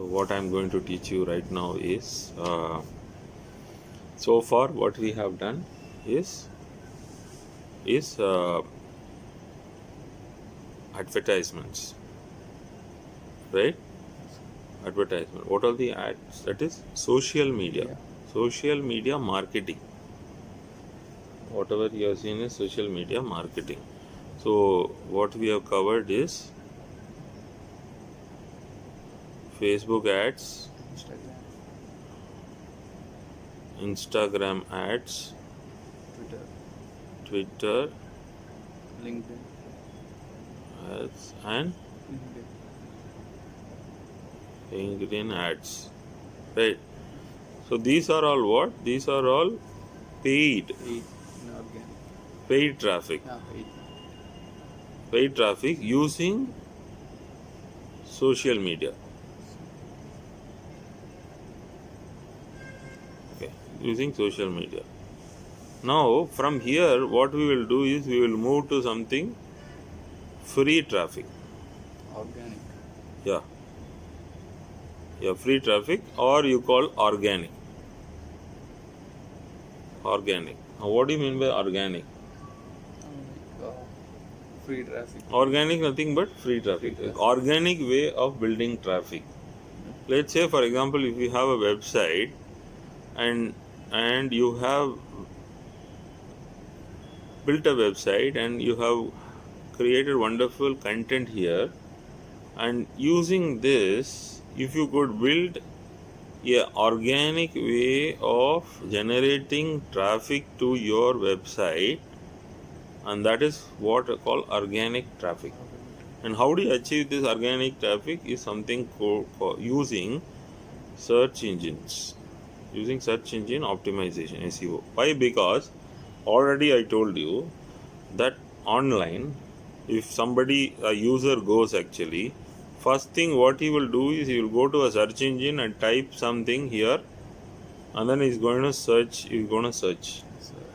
So what I am going to teach you right now is, so far what we have done is advertisements, right? Advertisement. What are the ads? That is social media. Yeah. Social media marketing. Whatever you have seen is social media marketing. So what we have covered is Facebook ads, Instagram, Instagram ads, Twitter, Twitter LinkedIn, ads, and LinkedIn ads. Right. So these are all what? These are all paid organic. paid traffic. Yeah, Paid traffic using social media. Okay, using social media. Now from here what we will do is we will move to something free traffic. organic. Yeah. Yeah, free traffic, or you call organic. Organic. Now what do you mean by organic? Free traffic. Organic, nothing but free traffic. Organic way of building traffic. Let's say, for example, if you have a website and you have built a website and you have created wonderful content here, and using this, if you could build a organic way of generating traffic to your website, and that is what I call organic traffic. And how do you achieve this organic traffic is something using search engines, using search engine optimization, SEO. Why? Because already I told you that online, if somebody, a user goes actually, first thing what he will do is he will go to a search engine and type something here, and then he's going to search,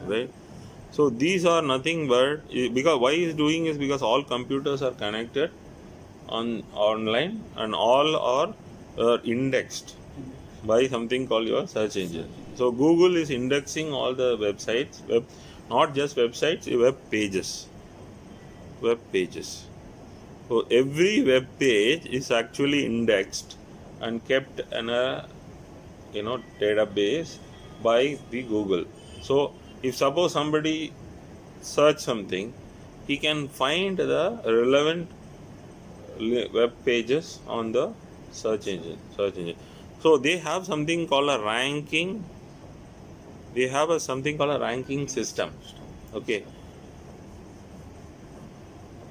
right? So these are nothing but, because why he's doing is because all computers are connected online and all are indexed by something called your search engine. So Google is indexing all the websites, not just websites, web pages. So every web page is actually indexed and kept in a database by the Google. So if suppose somebody search something, he can find the relevant web pages on the search engine. So they have something called a ranking. They have something called a ranking system. Okay.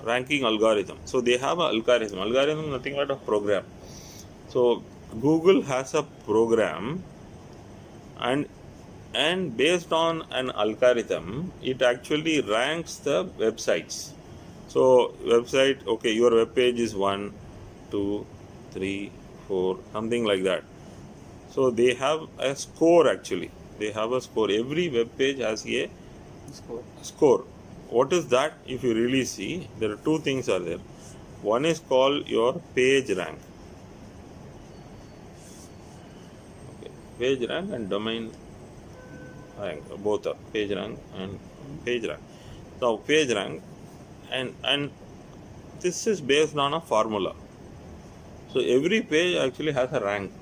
Ranking algorithm. So they have an algorithm. Algorithm is nothing but a program. So Google has a program, and based on an algorithm, it actually ranks the websites. So website, okay, your web page is 1, 2, 3, 4, something like that. So they have a score actually. They have a score. Every web page has a score. What is that? If you really see, there are two things are there. One is called your page rank. Okay. Page rank and domain rank, both are page rank and page rank. So page rank, and this is based on a formula. So every page actually has a rank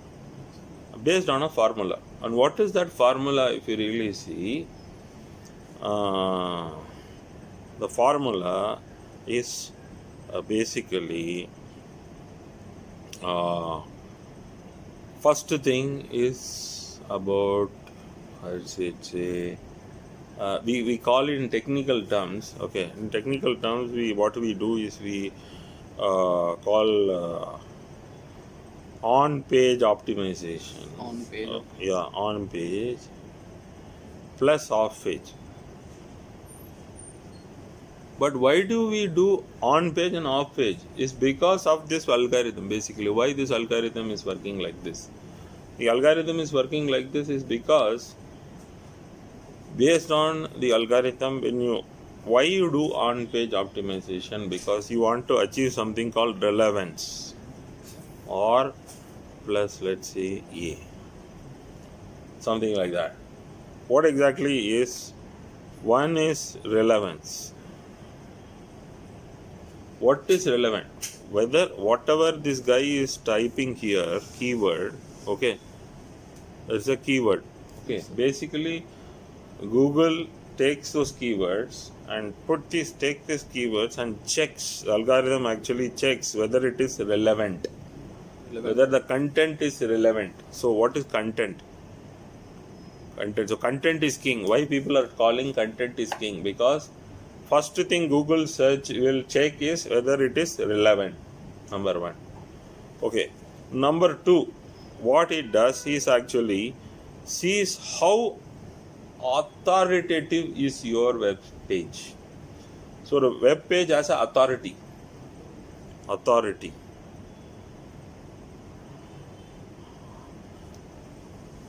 based on a formula. And what is that formula? If you really see, the formula is basically, first thing is about, I'd say we call it in technical terms. Okay, in technical terms, what we do is we call on-page optimization. On-page plus off-page. But why do we do on-page and off-page? Is because of this algorithm. Basically, why this algorithm is working like this? The algorithm is working like this is because based on the algorithm, why you do on-page optimization? Because you want to achieve something called relevance, or plus, let's say, A. Something like that. What exactly is? One is relevance. What is relevant? Whether whatever this guy is typing here, keyword, okay, it's a keyword. Okay, basically, Google takes those keywords and take these keywords and checks. The algorithm actually checks whether it is relevant, whether the content is relevant. So, what is content? Content. So, content is king. Why people are calling content is king? Because first thing Google search will check is whether it is relevant. Number one. Okay. Number two, what it does is actually sees how authoritative is your web page. So the web page has an authority.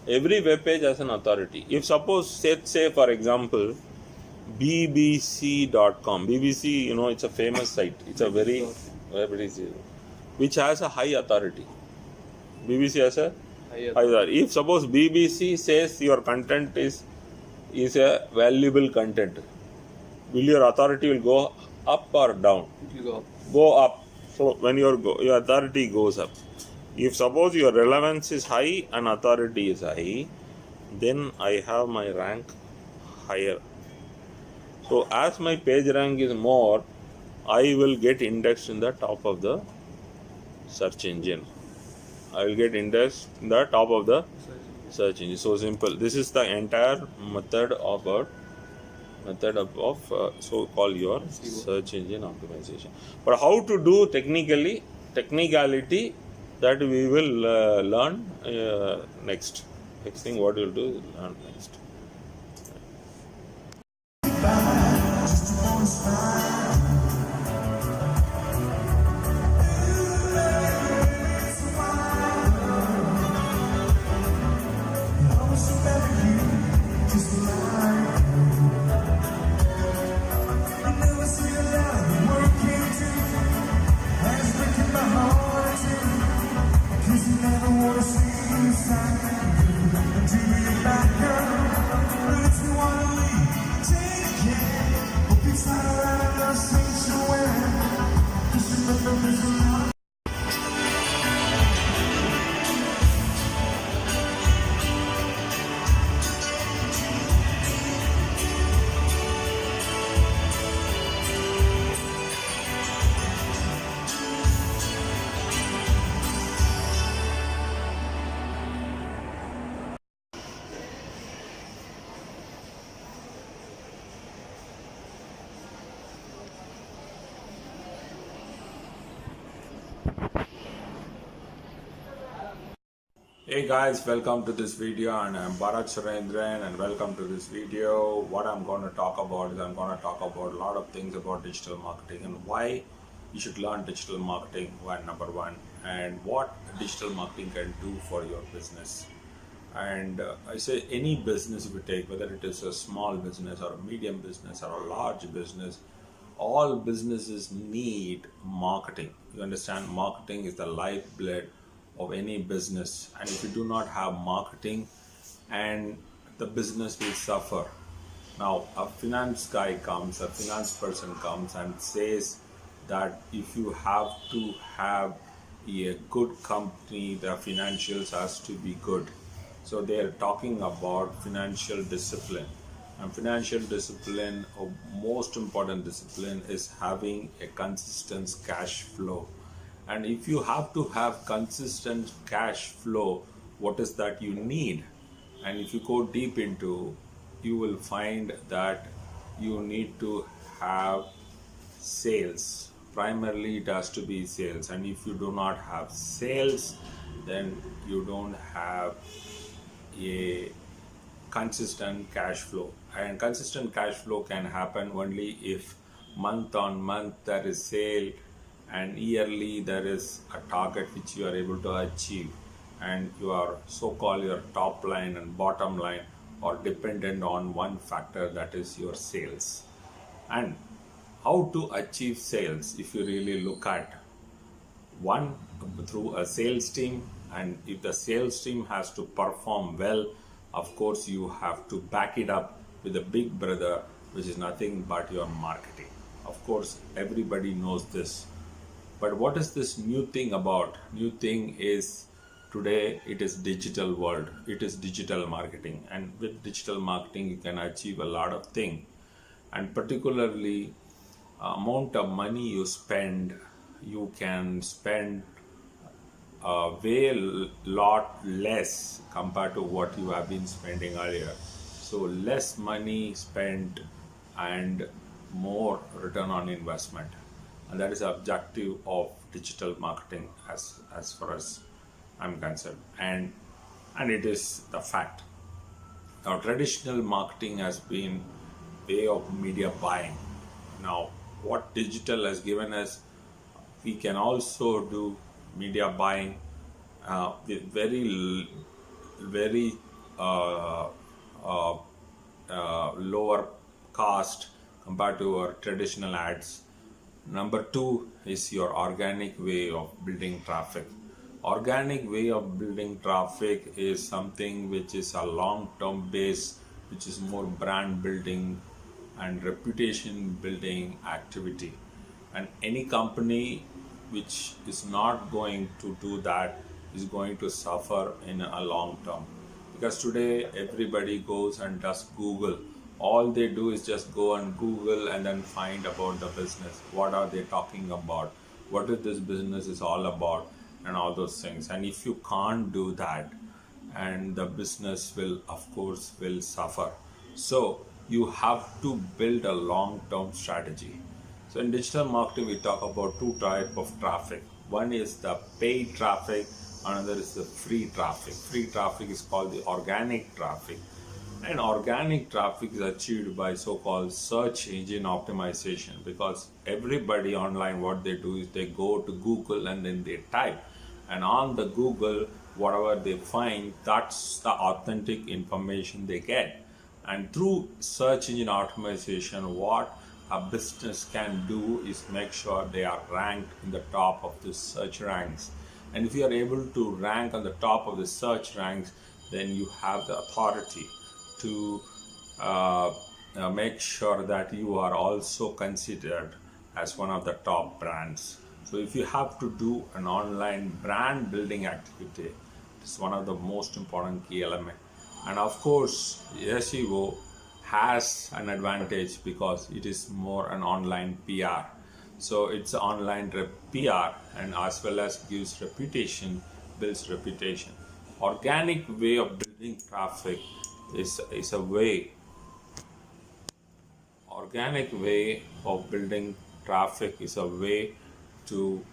Every web page has an authority. If suppose say for example bbc.com. BBC, it's a famous site. It's a very which has a high authority. BBC has a high authority. If suppose BBC says your content is a valuable content, will your authority will go up or down? It will go up. So when your authority goes up, if suppose your relevance is high and authority is high, then I have my rank higher. So as my page rank is more, I will get indexed in the top of the search engine. I will get indexed in the top of the search engine. So simple. This is the entire method of so call your search engine optimization. But how to do technicality, that we will learn next. Next thing what we will do is learn next. Hey guys, welcome to this video, and I'm Barath Surendran, and welcome to this video. What I'm going to talk about is I'm going to talk about a lot of things about digital marketing and why you should learn digital marketing, number one, and what digital marketing can do for your business. And I say any business if you take, whether it is a small business or a medium business or a large business, all businesses need marketing. You understand, marketing is the lifeblood of any business, and if you do not have marketing, and the business will suffer. Now a finance person comes and says that if you have to have a good company, the financials has to be good. So they are talking about financial discipline, and financial discipline, or most important discipline, is having a consistent cash flow. And if you have to have consistent cash flow, what is that you need? And if you go deep into, you will find that you need to have sales. Primarily it has to be sales, and if you do not have sales, then you don't have a consistent cash flow. And consistent cash flow can happen only if month on month there is sale, and yearly there is a target which you are able to achieve, and your so-called your top line and bottom line are dependent on one factor, that is your sales. And how to achieve sales, if you really look at one, through a sales team And if the sales team has to perform well, of course you have to back it up with a big brother, which is nothing but your marketing. Of course everybody knows this. But what is this new thing about? New thing is today it is digital world. It is digital marketing. And with digital marketing you can achieve a lot of things. And particularly amount of money you spend, you can spend lot less compared to what you have been spending earlier. So less money spent and more return on investment, and that is the objective of digital marketing as far as I'm concerned, and it is the fact. Now traditional marketing has been way of media buying. Now what digital has given us, we can also do media buying with very lower cost compared to our traditional ads. Number two is your organic way of building traffic. Organic way of building traffic is something which is a long-term base, which is more brand building and reputation building activity. And any company which is not going to do that is going to suffer in a long term, because today everybody goes and does Google. All they do is just go and Google and then find about the business. What are they talking about? What is this business is all about? And all those things. And if you can't do that, and the business will of course will suffer. So you have to build a long-term strategy. So in digital marketing we talk about two types of traffic. One is the paid traffic, another is the free traffic. Free traffic is called the organic traffic. And organic traffic is achieved by so-called search engine optimization, because everybody online, what they do is they go to Google and then they type, and on the Google whatever they find, that's the authentic information they get. And through search engine optimization, what a business can do is make sure they are ranked in the top of the search ranks. And if you are able to rank on the top of the search ranks, then you have the authority to make sure that you are also considered as one of the top brands. So if you have to do an online brand building activity, it's one of the most important key elements. And of course SEO has an advantage because it is more an online PR. So it's online PR, and as well as gives reputation, builds reputation. Organic way of building traffic is a way. Organic way of building traffic is a way to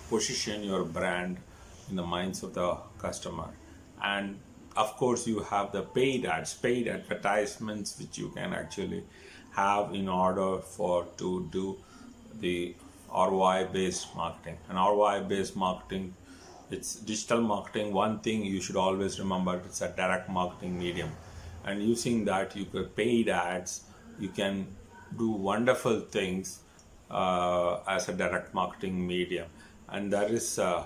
position your brand in the minds of the customer. And of course you have the paid ads, paid advertisements, which you can actually have in order for to do the ROI based marketing. And ROI based marketing, it's digital marketing. One thing you should always remember, it's a direct marketing medium, and using that you could paid ads, you can do wonderful things as a direct marketing medium. And there is a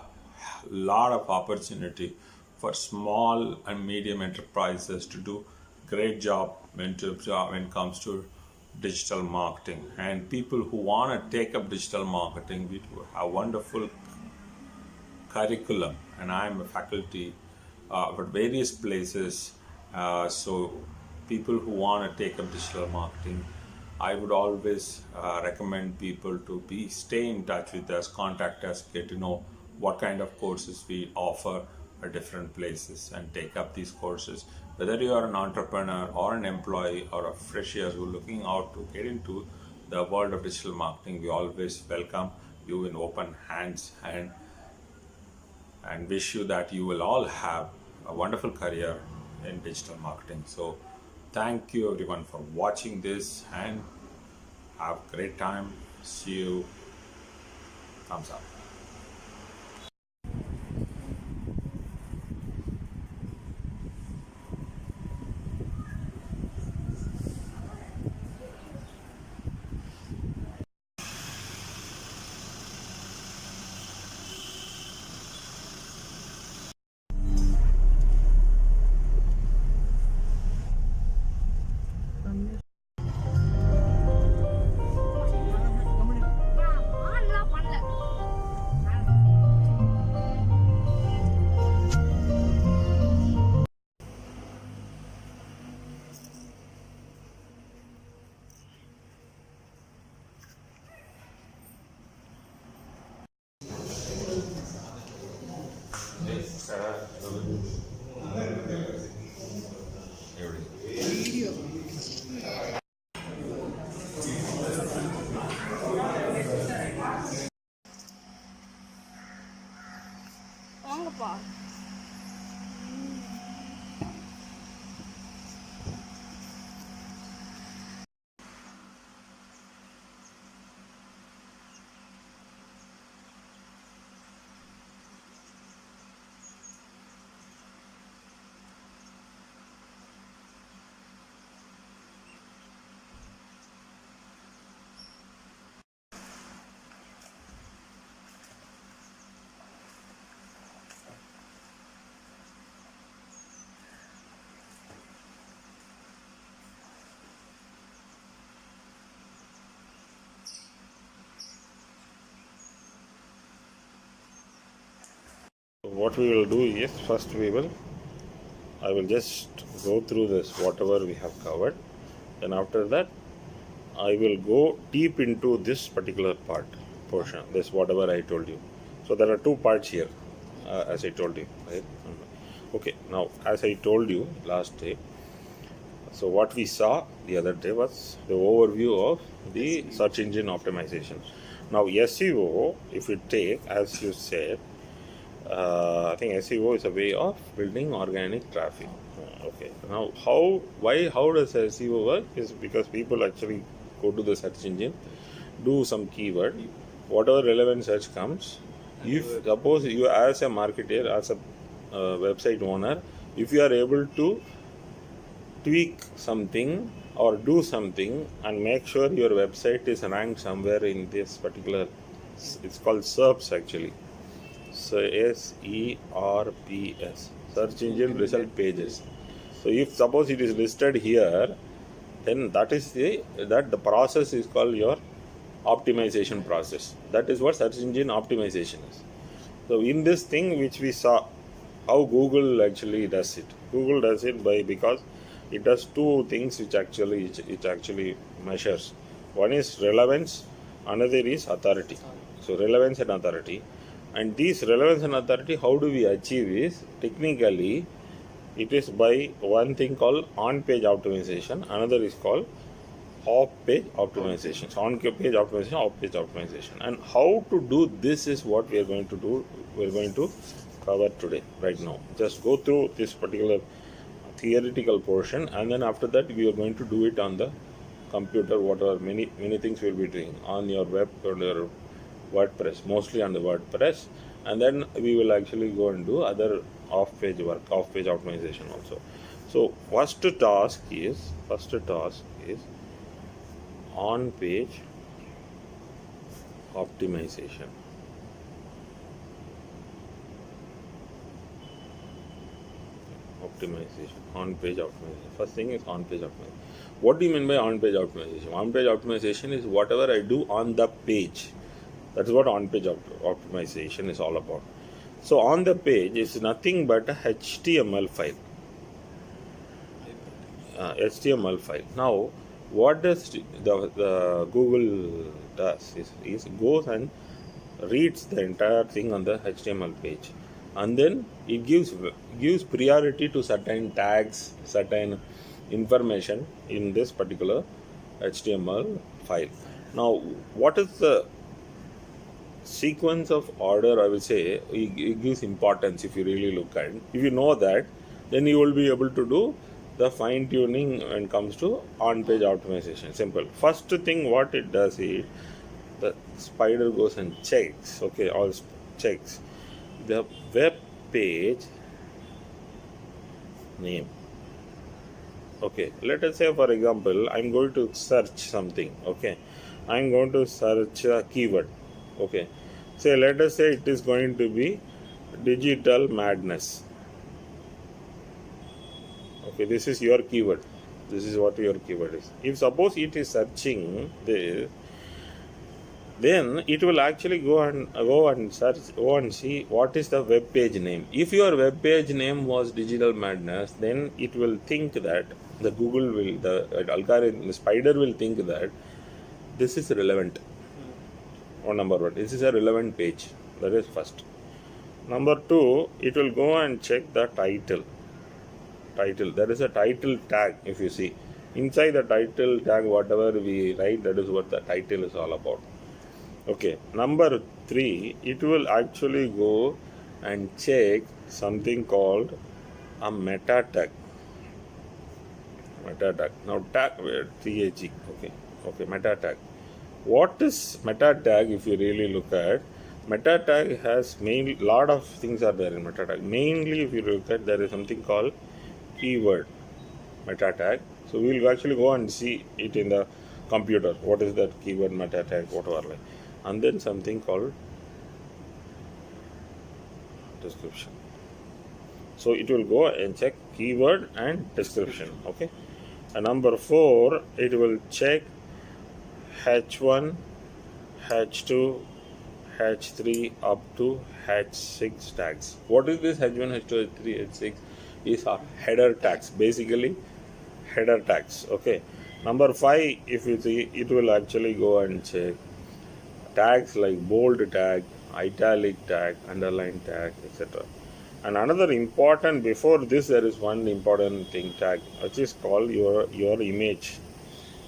lot of opportunity for small and medium enterprises to do great job when it comes to digital marketing. And people who want to take up digital marketing, we have wonderful curriculum, and I am a faculty at various places. So people who want to take up digital marketing, I would always recommend people to stay in touch with us, contact us, get to know what kind of courses we offer at different places, and take up these courses. Whether you are an entrepreneur or an employee or a fresher who are looking out to get into the world of digital marketing, we always welcome you in open hands, and wish you that you will all have a wonderful career in digital marketing. So thank you everyone for watching this, and have a great time. See you. Thumbs up. Papa. What we will do is, first I will just go through this whatever we have covered. Then after that, I will go deep into this particular portion, this whatever I told you. So there are two parts here, as I told you, right? Okay, now as I told you last day, so what we saw the other day was the overview of the search engine optimization. Now SEO, if you take, as you said, I think SEO is a way of building organic traffic. Okay. Now, how does SEO work? Is because people actually go to the search engine, do some keyword, whatever relevant search comes. If suppose you, as a marketer, as a website owner, if you are able to tweak something or do something and make sure your website is ranked somewhere in this particular, it's called SERPs actually. So SERPs, search engine result pages. So if suppose it is listed here, then that the process is called your optimization process. That is what search engine optimization is. So in this thing which we saw, how Google actually does it. Google does it because it does two things which actually it actually measures. One is relevance, another is authority. So relevance and authority. And these relevance and authority, how do we achieve is, technically, it is by one thing called on-page optimization, another is called off-page optimization. So on-page optimization, off-page optimization. And how to do this is what we are going to do, we are going to cover today, right now. Just go through this particular theoretical portion, and then after that we are going to do it on the computer, whatever, many things we will be doing on your web or your WordPress, mostly on the WordPress, and then we will actually go and do other off-page work, off-page optimization also. So first task is on-page optimization. On-page optimization. First thing is on-page optimization. What do you mean by on-page optimization? On-page optimization is whatever I do on the page. That is what on-page optimization is all about. So on the page is nothing but a HTML file. HTML file. Now, what does the Google does is goes and reads the entire thing on the HTML page, and then it gives priority to certain tags, certain information in this particular HTML file. Now, what is the sequence of order? I will say it gives importance. If you really look at it, if you know that, then you will be able to do the fine tuning when it comes to on-page optimization. Simple. First thing what it does is the spider goes and checks, okay, all checks the web page name. Okay, let us say for example I'm going to search something. Okay, I'm going to search a keyword. Okay, say let us say it is going to be digital madness. Okay, this is your keyword. This is what your keyword is. If suppose it is searching this, then it will actually go and see what is the web page name. If your web page name was digital madness, then it will think that the algorithm, the spider will think that this is relevant. Number one, this is a relevant page. That is first. Number two, it will go and check the title. There is a title tag. If you see inside the title tag, whatever we write, that is what the title is all about. Okay, number three, it will actually go and check something called a meta tag. Meta tag. Now tag TAG. Okay, meta tag. What is meta tag? If you really look at meta tag, has main lot of things are there in meta tag. Mainly, if you look at, there is something called keyword meta tag. So we will actually go and see it in the computer. What is that keyword meta tag? Whatever like, and then something called description. So it will go and check keyword and description. Okay. And number 4, it will check H1, H2, H3 up to H6 tags. What is this H1, H2, H3, H6? These are header tags. Basically, header tags. Okay. Number 5, if you see, it will actually go and check tags like bold tag, italic tag, underline tag, etc. And another important, before this there is one important thing tag, which is called your image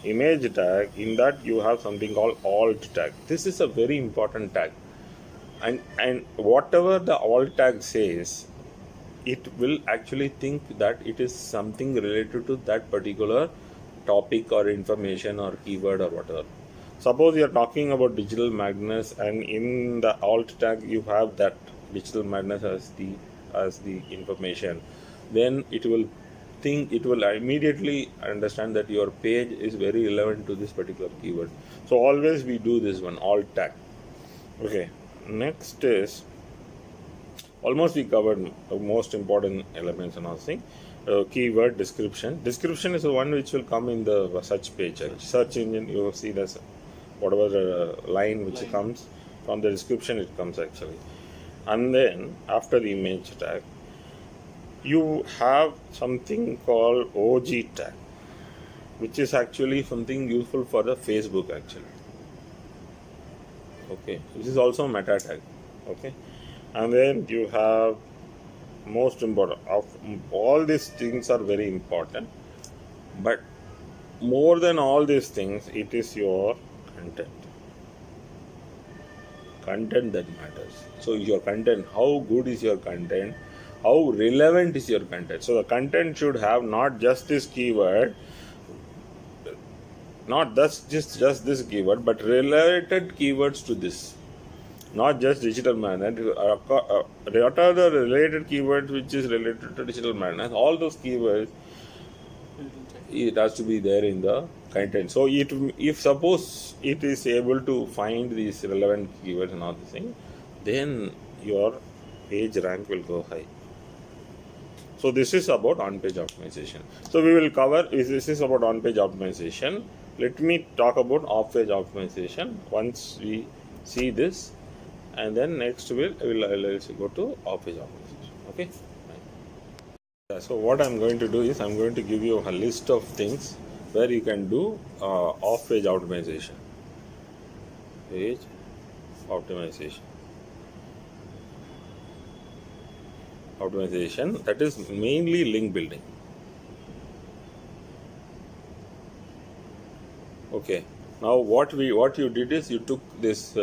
tag. In that you have something called alt tag. This is a very important tag, and whatever the alt tag says, it will actually think that it is something related to that particular topic or information or keyword or whatever. Suppose you are talking about digital madness, and in the alt tag you have that digital madness as the information, then it will immediately understand that your page is very relevant to this particular keyword. So always we do this one, alt tag. Okay, next is, almost we covered the most important elements and all thing. Keyword description. Description is the one which will come in the search page. Search engine, you will see this, whatever the line which comes from the description, it comes actually. And then after the image tag, you have something called OG tag, which is actually something useful for the Facebook actually. Okay, this is also meta tag. Okay, and then you have, most important of all these things are very important, but more than all these things, it is your content that matters. So your content, how good is your content, how relevant is your content. So the content should have not just this keyword, not just this keyword, but related keywords to this. Not just digital madness. What are the related keywords which is related to digital madness? All those keywords, it has to be there in the content. So if suppose it is able to find these relevant keywords and all the thing, then your page rank will go high. So this is about on-page optimization. So we will cover, this is about on-page optimization. Let me talk about off-page optimization once we see this, and then next we'll go to off-page optimization. Okay. So what I'm going to do is, I'm going to give you a list of things where you can do off-page optimization. Page optimization. Optimization, that is mainly link building. Okay. Now what you did is, you took this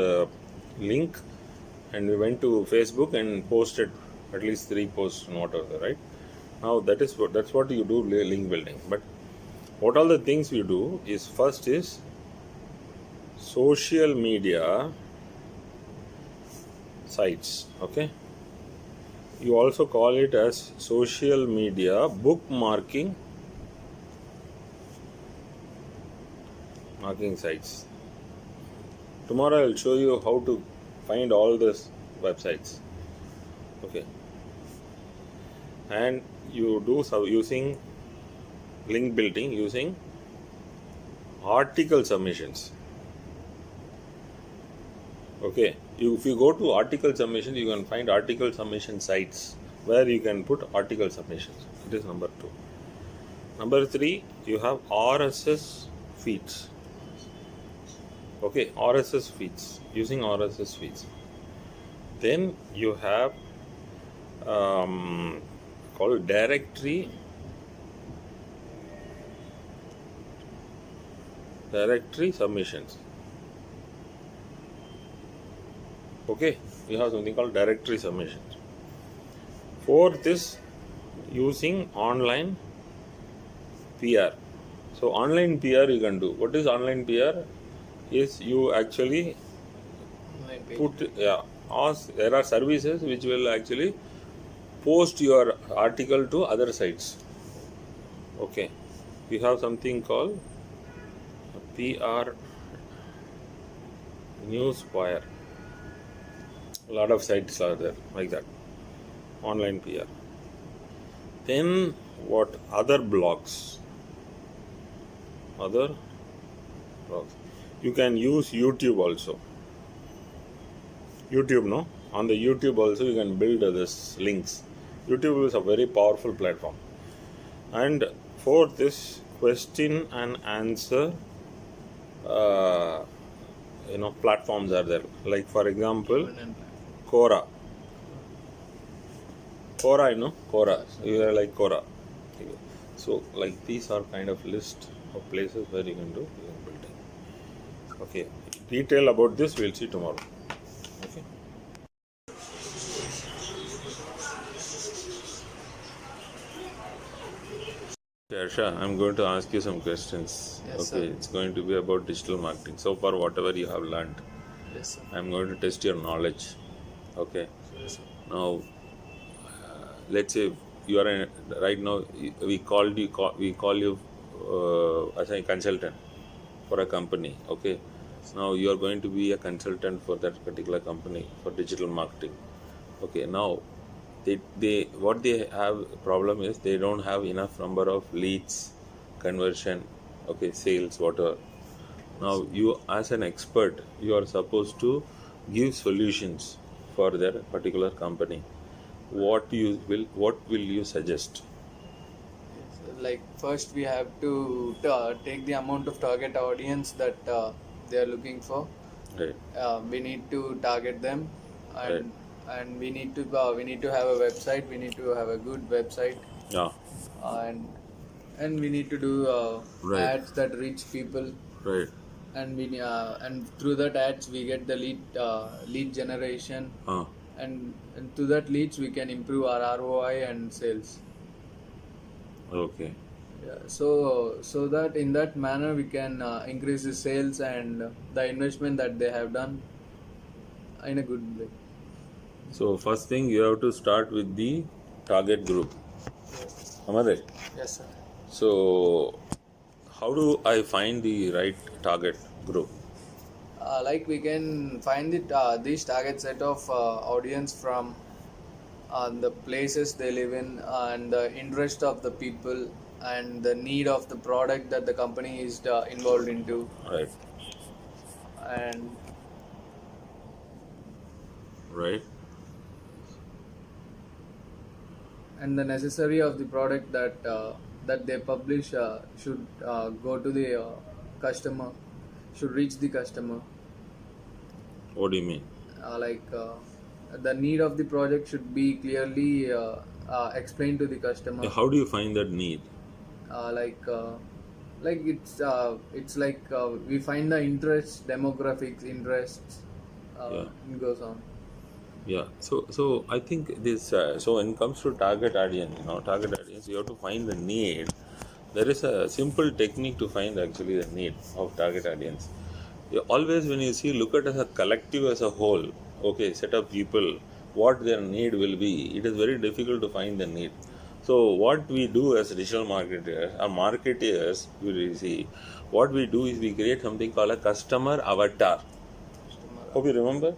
link and we went to Facebook and posted at least 3 posts and whatever, right? Now that's what you do, link building. But what all the things we do is, first is social media sites. Okay, you also call it as social media bookmarking sites. Tomorrow I will show you how to find all these websites. Okay, and you do so using link building, using article submissions. Okay, if you go to article submissions, you can find article submission sites where you can put article submissions. It is number 2. Number 3, you have RSS feeds. Okay, RSS feeds, using RSS feeds. Then you have called directory submissions. Okay, we have something called directory submissions. Fourth is using online PR. So online PR you can do. What is online PR? Is you actually Online page. ask, there are services which will actually post your article to other sites. Okay, we have something called PR Newswire. A lot of sites are there like that. Online PR. Then what? Other blogs. Other blogs. You can use YouTube also. YouTube, no? On the YouTube also you can build this links. YouTube is a very powerful platform. And fourth is question and answer. Platforms are there. Like for example, Quora. Quora, you know? Quora. You are like Quora. So like these are kind of list of places where you can do building. Okay. Detail about this we'll see tomorrow. Okay. Harsha, I'm going to ask you some questions. Yes, Okay, sir. it's going to be about digital marketing. So far, whatever you have learned, Yes, sir. I'm going to test your knowledge. Okay. Yes, sir. Now, let's say you are right now. We call you as a consultant for a company. Okay. Now you are going to be a consultant for that particular company for digital marketing. Okay. Now, they what they have problem is they don't have enough number of leads, conversion, okay, sales, whatever. Now you as an expert, you are supposed to give solutions for their particular company. What will you suggest? Yes, like first we have to take the amount of target audience that they are looking for. Right. We need to target them, Right. and we need to have a website. We need to have a good website, Yeah. and we need to do Right. ads that reach people, Right. and through that ads we get the lead generation, Uh, and through that leads we can improve our ROI and sales. okay. Yeah, so that in that manner we can increase the sales and the investment that they have done in a good way. So first thing you have to start with the target group. Am I right? Yes, sir. So how do I find the right target group? Like we can find these target set of audience from the places they live in, and the interest of the people, and the need of the product that the company is involved into, Right. and Right. and the necessary of the product that they publish should go to the customer, should reach the customer. What do you mean? The need of the project should be clearly explained to the customer. How do you find that need? uh, like uh, it's like we find the interest, demographics, interests, Yeah. it goes on. Yeah. So I think this. So when it comes to target audience, target audience, you have to find the need. There is a simple technique to find actually the need of target audience. You always, when you see, look at as a collective as a whole. Okay, set of people, what their need will be. It is very difficult to find the need. So what we do as digital marketers, or marketeers, you will see, what we do is we create something called a customer avatar. Hope you remember.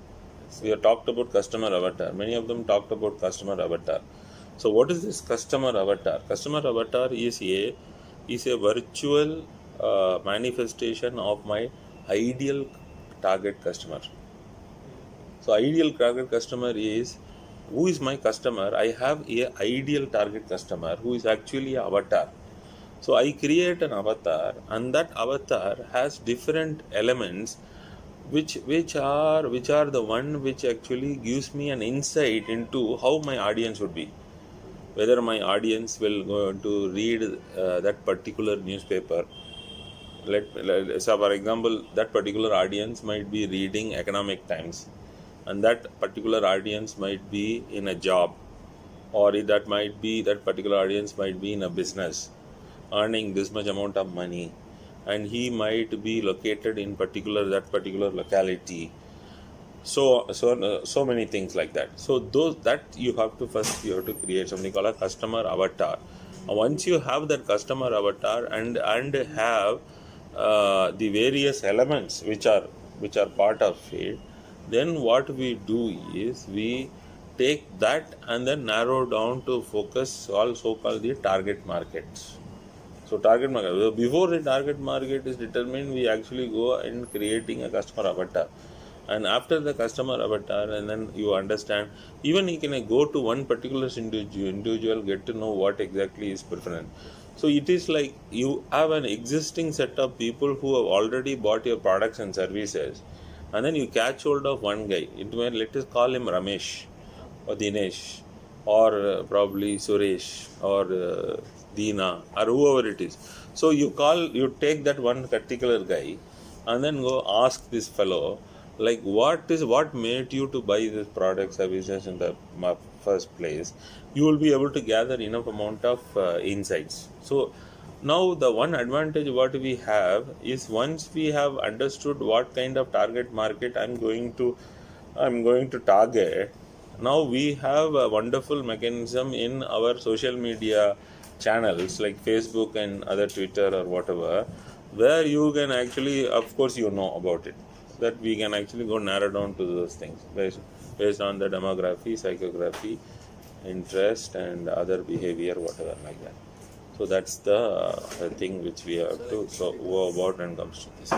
We have talked about customer avatar. Many of them talked about customer avatar. So what is this customer avatar? Customer avatar is a virtual manifestation of my ideal target customer. So ideal target customer is, who is my customer? I have a ideal target customer who is actually an avatar. So I create an avatar, and that avatar has different elements which are the one which actually gives me an insight into how my audience would be, whether my audience will go to read that particular newspaper. So for example, that particular audience might be reading Economic Times, and that particular audience might be in a job, or that might be that particular audience might be in a business earning this much amount of money, and he might be located in that particular locality. So many things like that. So those that you have to create something called a customer avatar. Once you have that customer avatar and have the various elements which are part of it, then what we do is we take that and then narrow down to focus all so-called the target markets. So target market, before the target market is determined, we actually go in creating a customer avatar. And after the customer avatar, and then you understand, even you can go to one particular individual, get to know what exactly is preference. So it is like you have an existing set of people who have already bought your products and services, and then you catch hold of one guy. Let us call him Ramesh or Dinesh or probably Suresh or Deena or whoever it is. So you take that one particular guy and then go ask this fellow, like, what made you to buy this product services in the first place. You will be able to gather enough amount of insights. So now the one advantage what we have is, once we have understood what kind of target market I'm going to target, now we have a wonderful mechanism in our social media channels like Facebook and other Twitter or whatever, where you can actually, of course you know about it, that we can actually go narrow down to those things based on the demography, psychography, interest and other behavior, whatever like that. So that's the thing which we have to go about and comes to this.